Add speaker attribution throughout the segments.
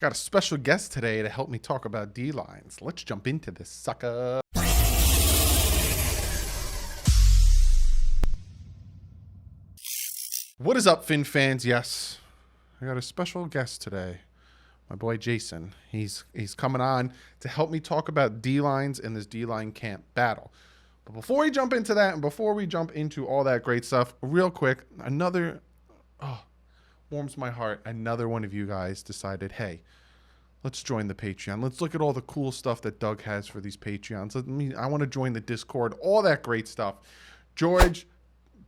Speaker 1: Got a special guest today to help me talk about D-lines. Let's jump into this sucker. What is up, Fin fans? Yes, I got a special guest today. My boy Jason. He's coming on to help me talk about D-lines in this D-line camp battle. But before we jump into that and before we jump into all that great stuff, real quick, warms my heart. Another one of you guys decided, hey, let's join the Patreon. Let's look at all the cool stuff that Doug has for these Patreons. I want to join the Discord, all that great stuff. George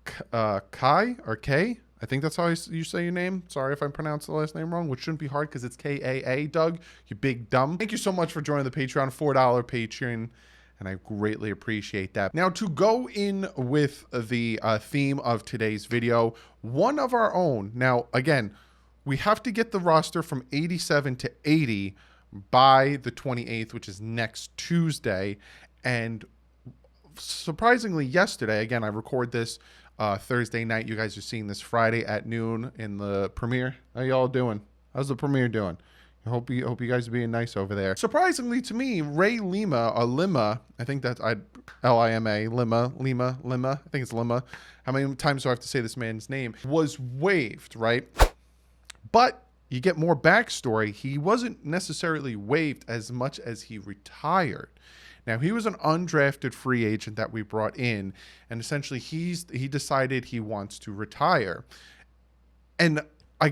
Speaker 1: Kai or K, I think that's how you say your name. Sorry if I pronounced the last name wrong, which shouldn't be hard because it's K-A-A, Doug. You big dumb. Thank you so much for joining the Patreon, $4 Patreon. And I greatly appreciate that. Now, to go in with the theme of today's video, one of our own. Now, again, we have to get the roster from 87 to 80 by the 28th, which is next Tuesday. And surprisingly, yesterday, again, I record this Thursday night. You guys are seeing this Friday at noon in the premiere. How y'all doing? How's the premiere doing? I hope you guys are being nice over there. Surprisingly to me, Lima, I think that's L-I-M-A, Lima, I think it's Lima. How many times do I have to say this man's name? Was waived, right? But you get more backstory. He wasn't necessarily waived as much as he retired. Now, he was an undrafted free agent that we brought in, and essentially he decided he wants to retire. And I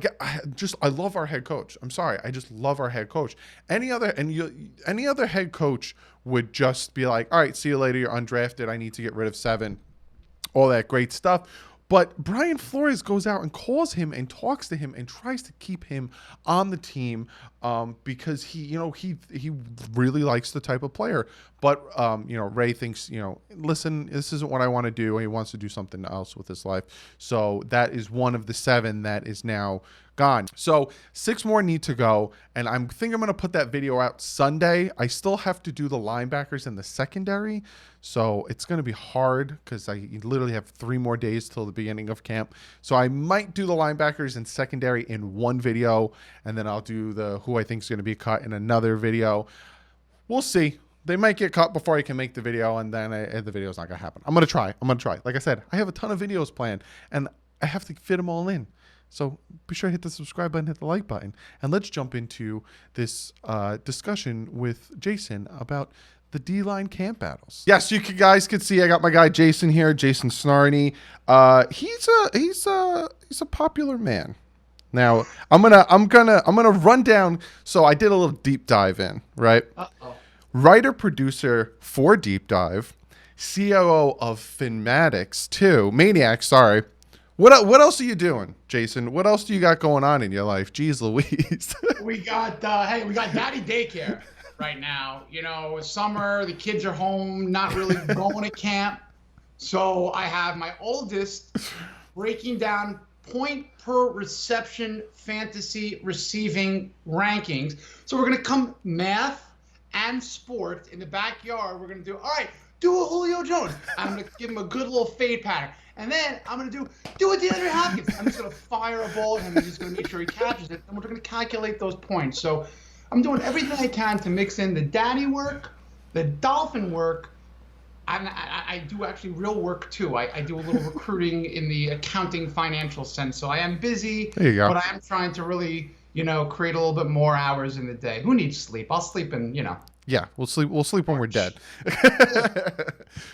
Speaker 1: love our head coach. I'm sorry. I just love our head coach. Any other head coach would just be like, all right, see you later. You're undrafted. I need to get rid of 7. All that great stuff. But Brian Flores goes out and calls him and talks to him and tries to keep him on the team because he really likes the type of player. But Ray thinks, listen, this isn't what I want to do. He wants to do something else with his life. So that is one of the 7 that is now gone. So 6 more need to go, and I think I'm going to put that video out Sunday. I still have to do the linebackers in the secondary, so it's going to be hard because I literally have 3 more days till the beginning of camp. So I might do the linebackers and secondary in one video, and then I'll do the who I think is going to be cut in another video. We'll see. They might get cut before I can make the video, and then the video is not going to happen. I'm going to try. Like I said, I have a ton of videos planned, and I have to fit them all in. So be sure to hit the subscribe button, hit the like button, and let's jump into this discussion with Jason about the D-line camp battles. Yes, you guys can see I got my guy Jason here, Jason Sarney. He's a popular man. Now I'm gonna run down. So I did a little deep dive in, right? Writer producer for Deep Dive, COO of Finmatics 2, Maniac. Sorry. What else are you doing, Jason? What else do you got going on in your life? Jeez Louise.
Speaker 2: we got daddy daycare right now. It's summer, the kids are home, not really going to camp. So I have my oldest breaking down point per reception fantasy receiving rankings. So we're going to come math and sport in the backyard. We're going to do, all right, do a Julio Jones. I'm going to give him a good little fade pattern. And then I'm going to do a DeAndre Hopkins. I'm just going to fire a ball at him and just going to make sure he catches it. And we're going to calculate those points. So I'm doing everything I can to mix in the daddy work, the Dolphin work, and I do actually real work too. I do a little recruiting in the accounting financial sense. So I am busy,
Speaker 1: there you go.
Speaker 2: But I am trying to really, create a little bit more hours in the day. Who needs sleep? I'll sleep in,
Speaker 1: Yeah, we'll sleep when we're dead.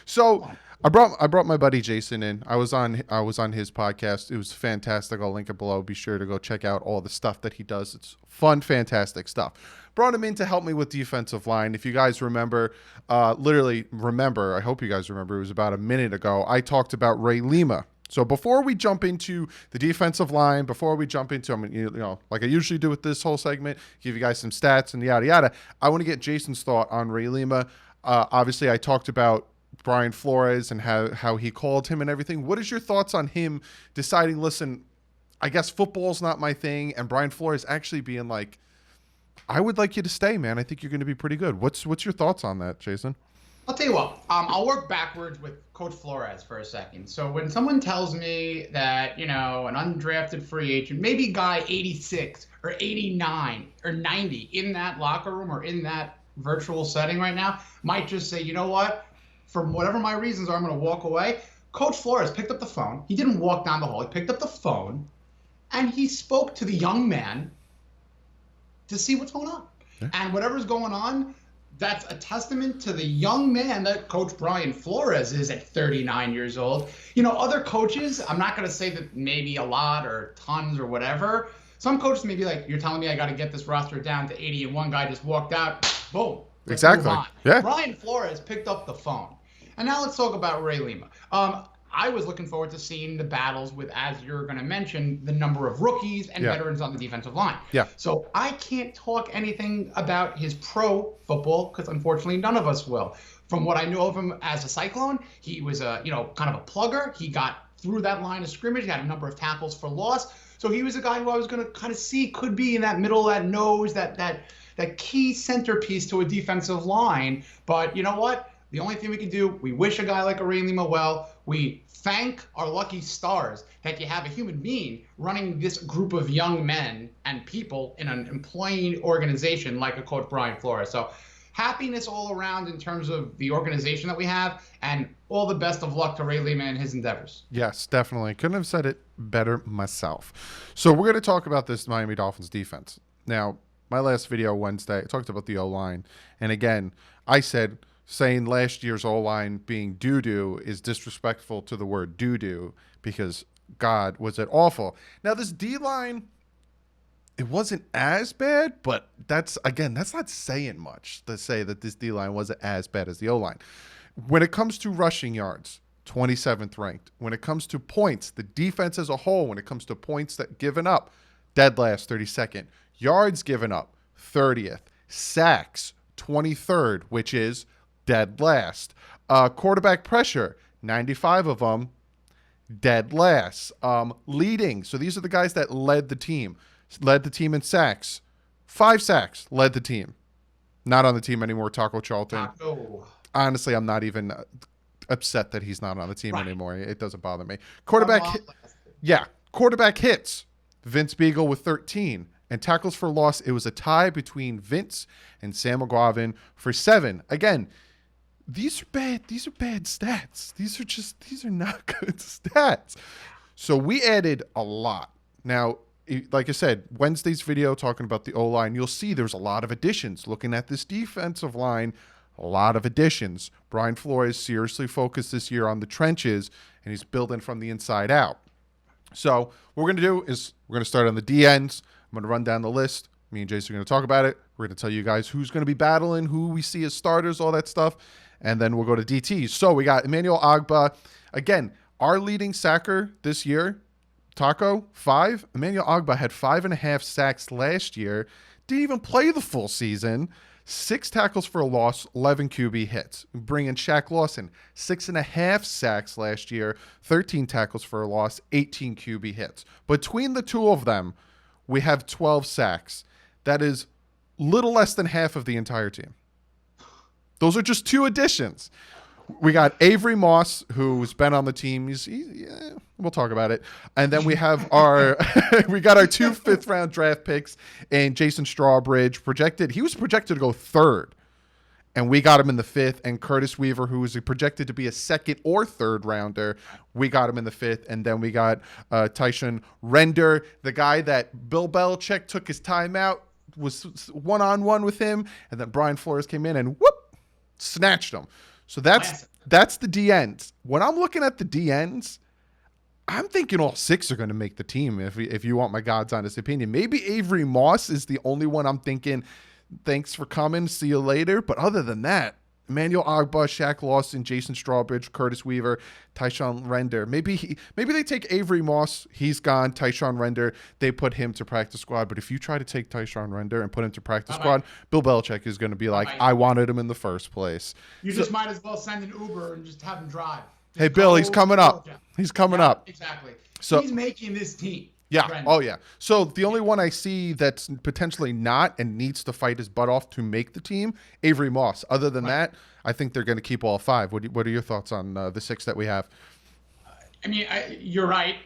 Speaker 1: So I brought my buddy Jason in. I was on his podcast. It was fantastic. I'll link it below. Be sure to go check out all the stuff that he does. It's fun, fantastic stuff. Brought him in to help me with defensive line. If you guys remember, I hope you guys remember, it was about a minute ago, I talked about Ray Lima. So before we jump into the defensive line, like I usually do with this whole segment, give you guys some stats and yada yada, I want to get Jason's thought on Ray Lima. Obviously, I talked about Brian Flores and how he called him and everything. What is your thoughts on him deciding, listen, I guess football's not my thing, and Brian Flores actually being like, I would like you to stay, man. I think you're going to be pretty good. What's your thoughts on that, Jason?
Speaker 2: I'll tell you what. I'll work backwards with Coach Flores for a second. So when someone tells me that, an undrafted free agent, maybe guy 86 or 89 or 90 in that locker room or in that virtual setting right now, might just say, you know what, for whatever my reasons are, I'm going to walk away. Coach Flores picked up the phone. He didn't walk down the hall. He picked up the phone and he spoke to the young man to see what's going on. Yeah. And whatever's going on, that's a testament to the young man that Coach Brian Flores is at 39 years old. Other coaches, I'm not going to say that maybe a lot or tons or whatever. Some coaches may be like, you're telling me I got to get this roster down to 80 and one guy just walked out. Boom.
Speaker 1: Exactly. Yeah.
Speaker 2: Brian Flores picked up the phone. And now let's talk about Ray Lima. I was looking forward to seeing the battles with, as you're going to mention, the number of rookies and veterans on the defensive line.
Speaker 1: Yeah.
Speaker 2: So I can't talk anything about his pro football because unfortunately none of us will. From what I know of him as a Cyclone, he was a kind of a plugger. He got through that line of scrimmage. He had a number of tackles for loss. So he was a guy who I was going to kind of see could be in that middle, that nose, that key centerpiece to a defensive line. But you know what? The only thing we can do, we wish a guy like a Ray Lima well. We thank our lucky stars that you have a human being running this group of young men and people in an employing organization like a Coach Brian Flores. So happiness all around in terms of the organization that we have, and all the best of luck to Ray Lima and his endeavors.
Speaker 1: Yes, definitely. Couldn't have said it better myself. So we're going to talk about this Miami Dolphins defense. Now, my last video Wednesday, I talked about the O-line. And again, I said saying last year's O-line being doo-doo is disrespectful to the word doo-doo because, God, was it awful. Now, this D-line, it wasn't as bad, but that's not saying much to say that this D-line wasn't as bad as the O-line. When it comes to rushing yards, 27th ranked. When it comes to points, the defense as a whole, when it comes to points that given up, dead last, 32nd. Yards given up, 30th. Sacks, 23rd, which is dead last. Quarterback pressure, 95 of them, dead last. Leading, so these are the guys that led the team. Led the team in sacks. 5 sacks, led the team. Not on the team anymore, Taco Charlton. Honestly, I'm not even upset that he's not on the team anymore. It doesn't bother me. Quarterback hits. Vince Beagle with 13. And tackles for loss, it was a tie between Vince and Sam McGuavin for 7. Again, these are bad stats. These are not good stats. So we added a lot. Now, like I said, Wednesday's video talking about the O-line, you'll see there's a lot of additions. Looking at this defensive line, a lot of additions. Brian Flores seriously focused this year on the trenches, and he's building from the inside out. So what we're going to do is we're going to start on the DNs. I'm going to run down the list. Me and Jason are going to talk about it. We're going to tell you guys who's going to be battling, who we see as starters, all that stuff. And then we'll go to DTs. So we got Emmanuel Ogbah. Again, our leading sacker this year, Taco, 5. Emmanuel Ogbah had 5.5 sacks last year. Didn't even play the full season. 6 tackles for a loss, 11 QB hits. Bring in Shaq Lawson, 6.5 sacks last year, 13 tackles for a loss, 18 QB hits. Between the two of them, we have 12 sacks. That is little less than half of the entire team. Those are just 2 additions. We got Avery Moss, who's been on the team. We'll talk about it. And then we have we got our 2 fifth-round draft picks and Jason Strawbridge he was projected to go 3rd. And we got him in the 5th. And Curtis Weaver, who was projected to be a 2nd or 3rd rounder, we got him in the 5th. And then we got Tyshawn Render, the guy that Bill Belichick took his time out, was one-on-one with him. And then Brian Flores came in and snatched him. So that's the DNs. When I'm looking at the DNs, I'm thinking all 6 are going to make the team, if you want my God's honest opinion. Maybe Avery Moss is the only one I'm thinking, thanks for coming, see you later. But other than that, Emmanuel Ogbah, Shaq Lawson, Jason Strawbridge, Curtis Weaver, Tyshawn Render. Maybe they take Avery Moss. He's gone. Tyshawn Render, they put him to practice squad. But if you try to take Tyshawn Render and put him to practice squad, Bill Belichick is going to be like, I wanted him in the first place.
Speaker 2: You just might as well send an Uber and just have him drive.
Speaker 1: Hey, Bill, he's coming up. He's coming up.
Speaker 2: Exactly.
Speaker 1: So
Speaker 2: he's making this team.
Speaker 1: Yeah.
Speaker 2: trend.
Speaker 1: Oh, yeah. So the only one I see that's potentially not and needs to fight his butt off to make the team, Avery Moss. Other than that, I think they're going to keep all five. What are your thoughts on the six that we have?
Speaker 2: I mean, you're right.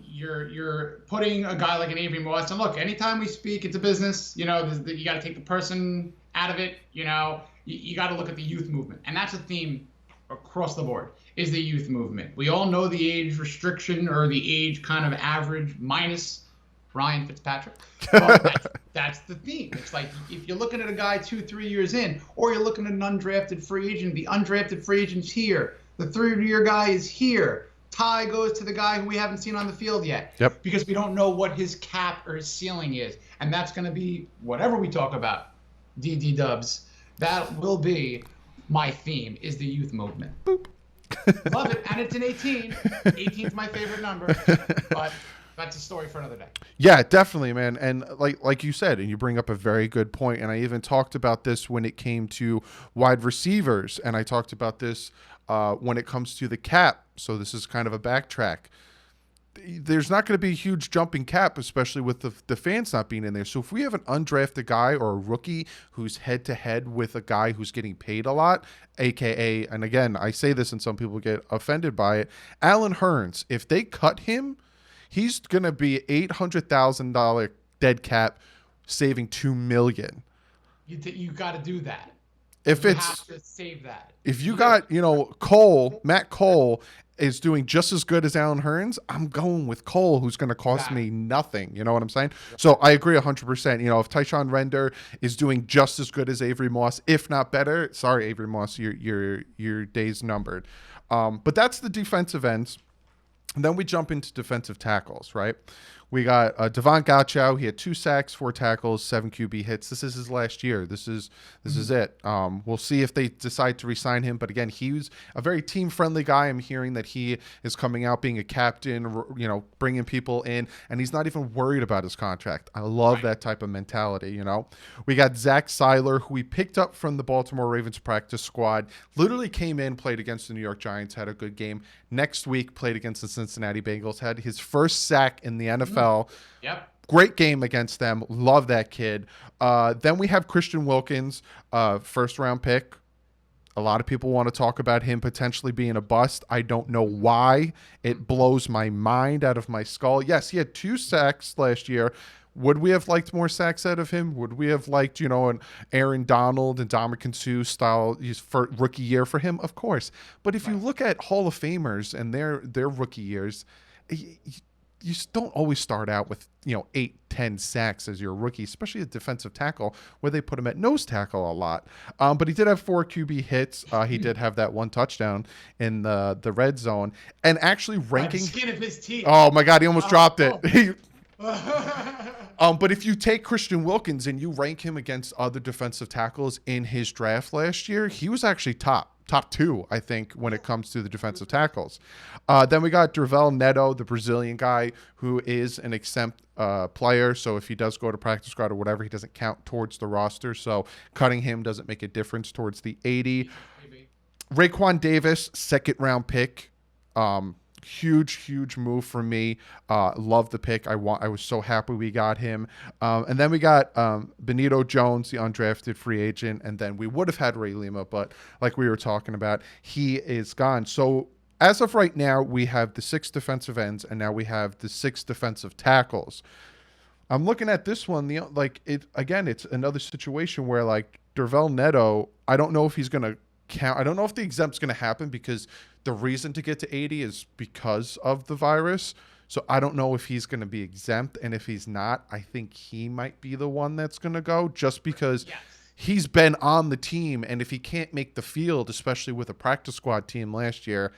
Speaker 2: You're putting a guy like an Avery Moss, and look, anytime we speak, it's a business. You know, you got to take the person out of it. You know, you got to look at the youth movement, and that's a theme across the board. Is the youth movement. We all know the age restriction or the age kind of average minus Ryan Fitzpatrick. But that's the theme. It's like if you're looking at a guy 2-3 years in, or you're looking at an undrafted free agent, the undrafted free agent's here. The 3-year guy is here. Tie goes to the guy who we haven't seen on the field yet.
Speaker 1: Yep.
Speaker 2: Because we don't know what his cap or his ceiling is. And that's going to be whatever we talk about, DD Dubs. That will be my theme, is the youth movement.
Speaker 1: Boop.
Speaker 2: Love it. And it's an 18. 18's my favorite number. But that's a story for another day.
Speaker 1: Yeah, definitely, man. And like you said, and you bring up a very good point. And I even talked about this when it came to wide receivers. And I talked about this when it comes to the cap. So this is kind of a backtrack. There's not going to be a huge jump in cap, especially with the fans not being in there. So if we have an undrafted guy or a rookie who's head-to-head with a guy who's getting paid a lot, a.k.a., and again, I say this and some people get offended by it, Allen Hurns, if they cut him, he's going to be $800,000 dead cap, saving $2 million.
Speaker 2: You got to do that.
Speaker 1: If
Speaker 2: you
Speaker 1: it's
Speaker 2: have to save that.
Speaker 1: If you got, Matt Cole is doing just as good as Allen Hurns, I'm going with Cole, who's going to cost me nothing. You know what I'm saying? So I agree 100%. If Tyshawn Render is doing just as good as Avery Moss, if not better, sorry, Avery Moss, your day's numbered. But that's the defensive ends. And then we jump into defensive tackles, right? We got Devon Gotchow. He had 2 sacks, 4 tackles, 7 QB hits. This is his last year. This is it. We'll see if they decide to re-sign him. But again, he's a very team-friendly guy. I'm hearing that he is coming out being a captain, bringing people in, and he's not even worried about his contract. I love that type of mentality, We got Zach Seiler, who we picked up from the Baltimore Ravens practice squad, literally came in, played against the New York Giants, had a good game. Next week, played against the Cincinnati Bengals, had his first sack in the NFL.
Speaker 2: Yep.
Speaker 1: Great game against them. Love that kid. Then we have Christian Wilkins, first round pick. A lot of people want to talk about him potentially being a bust. I don't know why. It blows my mind out of my skull. Yes, he had 2 sacks last year. Would we have liked more sacks out of him? Would we have liked, an Aaron Donald and Dominican Sue style rookie year for him? Of course. But if you look at Hall of Famers and their rookie years, you don't always start out with 8-10 sacks as your rookie, especially a defensive tackle where they put him at nose tackle a lot. But he did have 4 QB hits. He did have that 1 touchdown in the red zone, and actually ranking.
Speaker 2: By the skin of his teeth.
Speaker 1: Oh my God, he almost dropped it. But if you take Christian Wilkins and you rank him against other defensive tackles in his draft last year, he was actually top 2, I think, when it comes to the defensive tackles. Then we got Dervel Neto, the Brazilian guy, who is an exempt player. So if he does go to practice squad or whatever, he doesn't count towards the roster. So cutting him doesn't make a difference towards the 80.
Speaker 2: Maybe.
Speaker 1: Raekwon Davis, 2nd round pick. Huge move for me. Love the pick. I was so happy we got him. And then we got Benito Jones, the undrafted free agent. And then we would have had Ray Lima, but like we were talking about, he is gone. So as of right now, we have the 6 defensive ends, and now we have the 6 defensive tackles. I'm looking at this one. It's another situation where Dervel Neto, I don't know if he's going to count. I don't know if the exempt's going to happen because the reason to get to 80 is because of the virus. So I don't know if he's going to be exempt. And if he's not, I think he might be the one that's going to go just because he's been on the team. And if he can't make the field, especially with a practice squad team last year,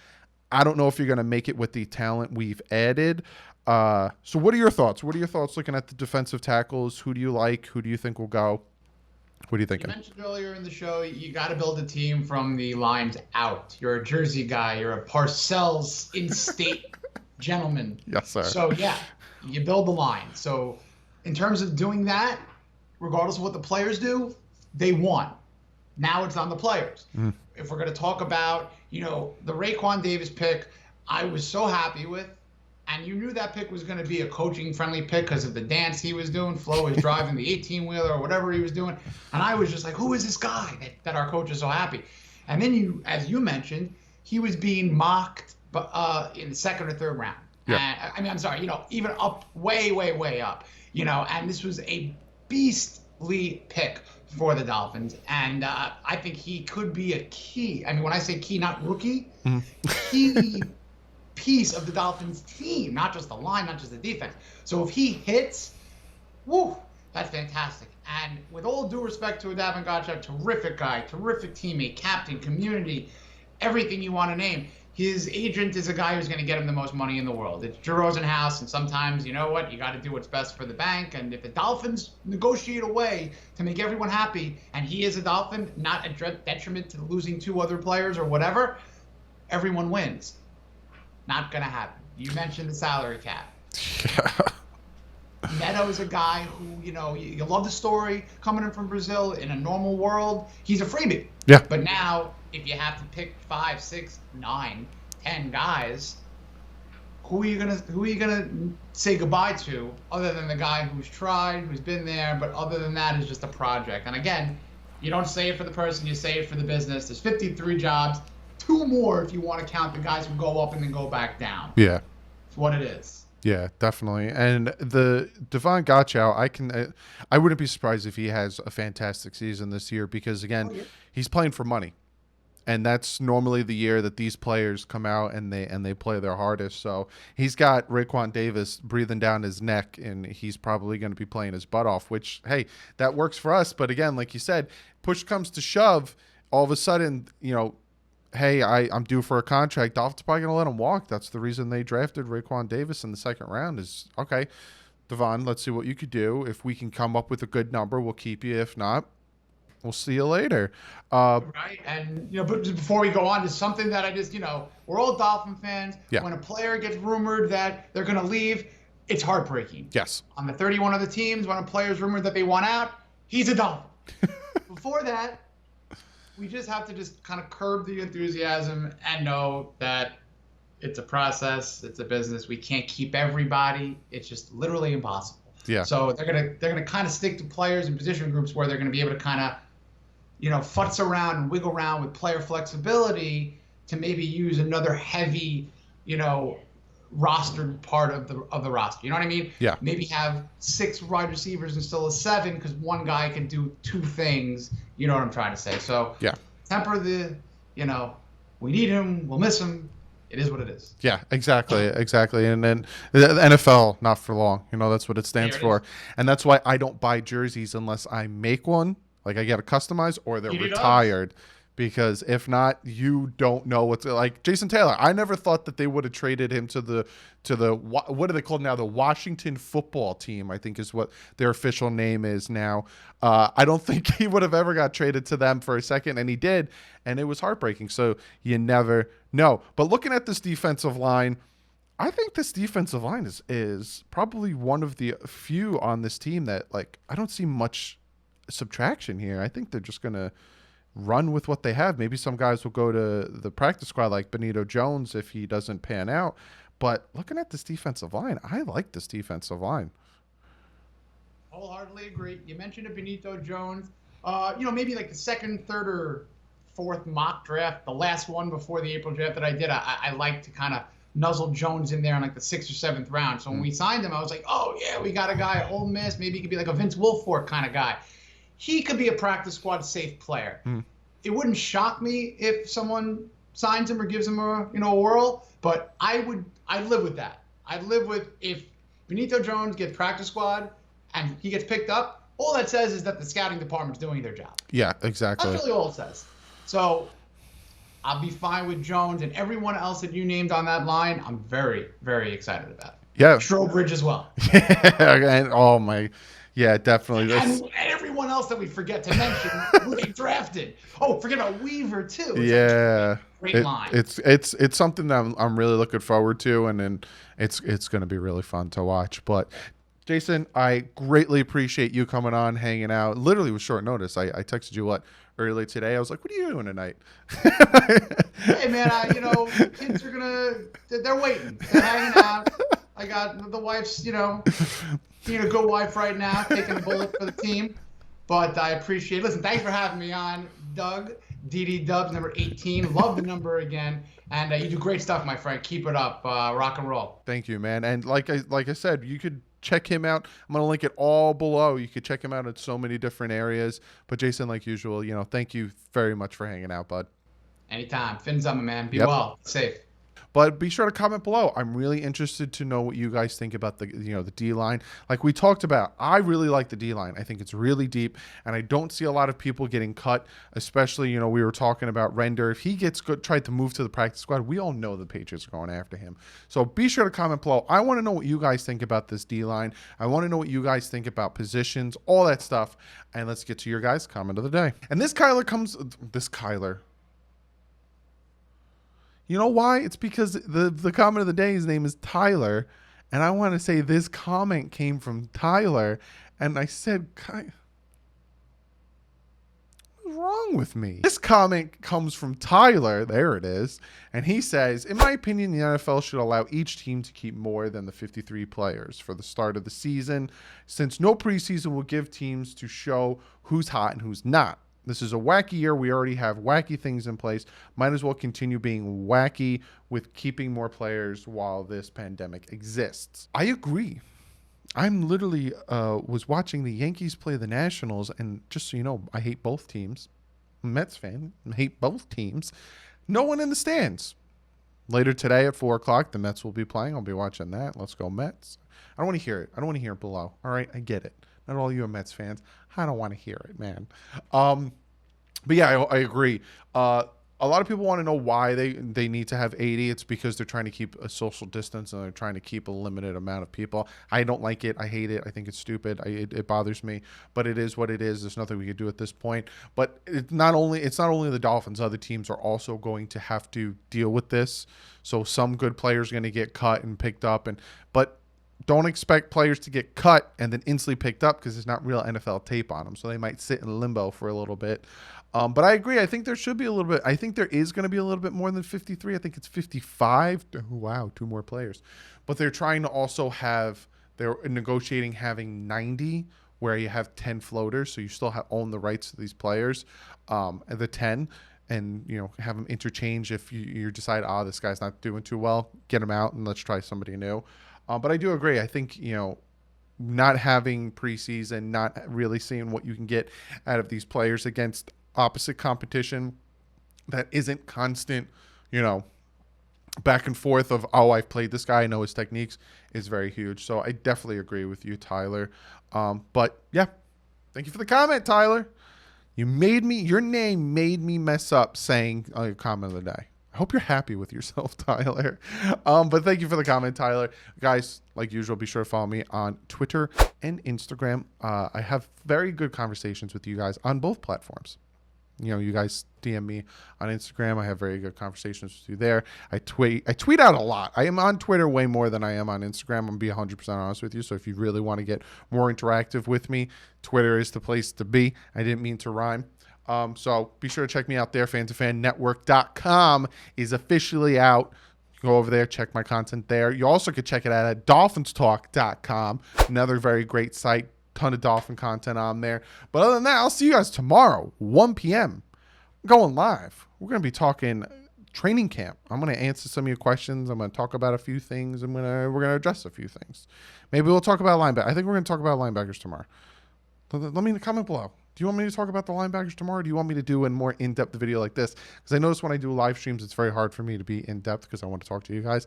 Speaker 1: I don't know if you're going to make it with the talent we've added. So what are your thoughts? What are your thoughts looking at the defensive tackles? Who do you like? Who do you think will go? What are you thinking?
Speaker 2: You mentioned earlier in the show, you got to build a team from the lines out. You're a Jersey guy. You're a Parcells in-state gentleman.
Speaker 1: Yes, sir.
Speaker 2: So, you build the line. So, in terms of doing that, regardless of what the players do, they won. Now it's on the players. If we're going to talk about, the Raekwon Davis pick, I was so happy with. And you knew that pick was going to be a coaching-friendly pick because of the dance he was doing. Flo was driving the 18-wheeler or whatever he was doing. And I was just like, who is this guy that our coach is so happy? And then, as you mentioned, he was being mocked in the second or third round.
Speaker 1: Yeah.
Speaker 2: I'm sorry, even up way, way, way up. And this was a beastly pick for the Dolphins. And I think he could be a key. I mean, when I say key, not rookie, key piece of the Dolphins team, not just the line, not just the defense. So if he hits, woo, that's fantastic. And with all due respect to Davin Godchak, terrific guy, terrific teammate, captain, community, everything you want to name. His agent is a guy who's going to get him the most money in the world. It's Drew Rosenhaus, and sometimes, you know what, you got to do what's best for the bank. And if the Dolphins negotiate a way to make everyone happy, and he is a Dolphin, not a detriment to losing 2 other players or whatever, everyone wins. Not going to happen. You mentioned the salary cap. Neto is a guy who, you love the story coming in from Brazil. In a normal world, he's a freebie.
Speaker 1: Yeah.
Speaker 2: But now, if you have to pick 5, 6, 9, 10 guys, who are you gonna say goodbye to, other than the guy who's tried, who's been there, but other than that is just a project. And again, you don't say it for the person, you say it for the business. There's 53 jobs, 2 more if you want to count the guys who go up and then go back down.
Speaker 1: Yeah.
Speaker 2: It's what it is.
Speaker 1: Yeah, definitely. And the Davin Godchak, I wouldn't be surprised if he has a fantastic season this year because, again, he's playing for money. And that's normally the year that these players come out and they play their hardest. So he's got Raekwon Davis breathing down his neck, and he's probably going to be playing his butt off, which, hey, that works for us. But again, like you said, push comes to shove, all of a sudden, hey, I'm due for a contract. Dolphins are probably going to let him walk. That's the reason they drafted Raekwon Davis in the second round is, okay, Davin, let's see what you could do. If we can come up with a good number, we'll keep you. If not, we'll see you later.
Speaker 2: Right. And, but before we go on to something that I just, we're all Dolphin fans.
Speaker 1: Yeah.
Speaker 2: When a player gets rumored that they're going to leave, it's heartbreaking.
Speaker 1: Yes.
Speaker 2: On the 31 other teams, when a player's rumored that they want out, he's a Dolphin. Before that, we just have to just kind of curb the enthusiasm and know that it's a process, it's a business. We can't keep everybody. It's just literally impossible.
Speaker 1: Yeah.
Speaker 2: So they're gonna kind of stick to players and position groups where they're gonna be able to kind of, futz around and wiggle around with player flexibility to maybe use another heavy, rostered part of the roster. You know what I mean?
Speaker 1: Yeah.
Speaker 2: Maybe have 6 wide receivers instead of 7 because one guy can do 2 things. You know what I'm trying to say? So
Speaker 1: yeah.
Speaker 2: Temper the, we need him, we'll miss him. It is what it is.
Speaker 1: Yeah, exactly. And then the NFL, not for long. That's what it stands for. And that's why I don't buy jerseys unless I make one, like I get a customized, or they're retired. Because if not, you don't know what's like. Jason Taylor, I never thought that they would have traded him to the what are they called now? The Washington Football Team, I think is what their official name is now. I don't think he would have ever got traded to them for a second, and he did, and it was heartbreaking. So you never know. But looking at this defensive line, I think this defensive line is probably one of the few on this team that, I don't see much subtraction here. I think they're just gonna run with what they have. Maybe some guys will go to the practice squad like Benito Jones if he doesn't pan out. But looking at this defensive line, I like this defensive line.
Speaker 2: Wholeheartedly agree. You mentioned a Benito Jones. Maybe like the second, third, or fourth mock draft, the last one before the April draft that I did, I like to kind of nuzzle Jones in there in like the 6th or 7th round. So when we signed him, I was like, oh, yeah, we got a guy at Ole Miss. Maybe he could be like a Vince Wilfork kind of guy. He could be a practice squad safe player. It wouldn't shock me if someone signs him or gives him a whirl, but I'd live with that. I'd live with if Benito Jones gets practice squad and he gets picked up, all that says is that the scouting department's doing their job.
Speaker 1: Yeah, exactly.
Speaker 2: That's really all it says. So I'll be fine with Jones and everyone else that you named on that line. I'm very, very excited about.
Speaker 1: Yeah.
Speaker 2: Strobridge as well.
Speaker 1: And oh my. Yeah, definitely.
Speaker 2: And everyone else that we forget to mention who they drafted. Oh, forget about Weaver too. Great line.
Speaker 1: It's something that I'm really looking forward to, and then it's going to be really fun to watch. But Jason, I greatly appreciate you coming on, hanging out. Literally with short notice. I texted you earlier today. I was like, "What are you doing tonight?"
Speaker 2: Hey man, the kids are they're waiting. They're hanging out. I got the wife's, being a good wife right now, taking a bullet for the team. But I appreciate it. Listen, thanks for having me on, Doug. DD Dubs, number 18. Love the number again. And you do great stuff, my friend. Keep it up. Rock and roll.
Speaker 1: Thank you, man. And like I said, you could check him out. I'm going to link it all below. You could check him out in so many different areas. But Jason, like usual, thank you very much for hanging out, bud.
Speaker 2: Anytime. Fins up, my man. Be well. Safe.
Speaker 1: But be sure to comment below. I'm really interested to know what you guys think about the D-line. Like we talked about, I really like the D-line. I think it's really deep, and I don't see a lot of people getting cut, especially, we were talking about Render. If he gets tried to move to the practice squad, we all know the Patriots are going after him. So be sure to comment below. I want to know what you guys think about this D-line. I want to know what you guys think about positions, all that stuff. And let's get to your guys' comment of the day. And this Kyler. You know why? It's because the comment of the day, his name is Tyler. And I want to say this comment came from Tyler. And I said, what's wrong with me? This comment comes from Tyler. There it is. And he says, in my opinion, the NFL should allow each team to keep more than the 53 players for the start of the season, since no preseason will give teams to show who's hot and who's not. This is a wacky year. We already have wacky things in place. Might as well continue being wacky with keeping more players while this pandemic exists. I agree. I'm literally was watching the Yankees play the Nationals, and just so you know, I hate both teams. I'm a Mets fan. I hate both teams. No one in the stands. Later today at 4 o'clock, the Mets will be playing. I'll be watching that. Let's go Mets. I don't want to hear it. I don't want to hear it below. All right, I get it. Not all you are Mets fans. I don't want to hear it, man. But yeah, I agree. A lot of people want to know why they need to have 80. It's because they're trying to keep a social distance and they're trying to keep a limited amount of people. I don't like it. I hate it. I think it's stupid. It bothers me. But it is what it is. There's nothing we could do at this point. But it's not only the Dolphins. Other teams are also going to have to deal with this. So some good players are going to get cut and picked up. But don't expect players to get cut and then instantly picked up because there's not real NFL tape on them. So they might sit in limbo for a little bit. But I agree. I think there should be a little bit. I think there is going to be a little bit more than 53. I think it's 55. Oh, wow, 2 more players. But they're trying to also they're negotiating having 90 where you have 10 floaters. So you still own the rights to these players, the 10. And, have them interchange if you decide, this guy's not doing too well, get him out and let's try somebody new. But I do agree. I think, not having preseason, not really seeing what you can get out of these players against opposite competition that isn't constant, back and forth of, I've played this guy, I know his techniques, is very huge. So I definitely agree with you, Tyler. But yeah, thank you for the comment, Tyler. Your name made me mess up saying your comment of the day. I hope you're happy with yourself, Tyler. But thank you for the comment, Tyler. Guys, like usual, be sure to follow me on Twitter and Instagram. I have very good conversations with you guys on both platforms. You guys DM me on Instagram. I have very good conversations with you there. I tweet out a lot. I am on Twitter way more than I am on Instagram. I'm going to be 100% honest with you. So if you really want to get more interactive with me, Twitter is the place to be. I didn't mean to rhyme. So be sure to check me out there. FanToFanNetwork.com is officially out. Go over there, check my content there. You also could check it out at DolphinsTalk.com. Another very great site. Ton of Dolphin content on there. But other than that, I'll see you guys tomorrow, 1 p.m. I'm going live. We're going to be talking training camp. I'm going to answer some of your questions. I'm going to talk about a few things. We're going to address a few things. Maybe we'll talk about linebackers. I think we're going to talk about linebackers tomorrow. Let me comment below. Do you want me to talk about the linebackers tomorrow? Or do you want me to do a more in-depth video like this? Because I notice when I do live streams, it's very hard for me to be in-depth because I want to talk to you guys.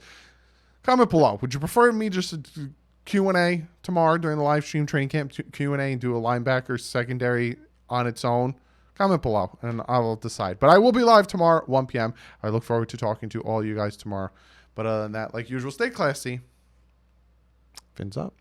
Speaker 1: Comment below. Would you prefer me just to Q&A tomorrow during the live stream training camp Q&A and do a linebacker secondary on its own? Comment below and I will decide. But I will be live tomorrow at 1 p.m. I look forward to talking to all you guys tomorrow. But other than that, like usual, stay classy. Fins up.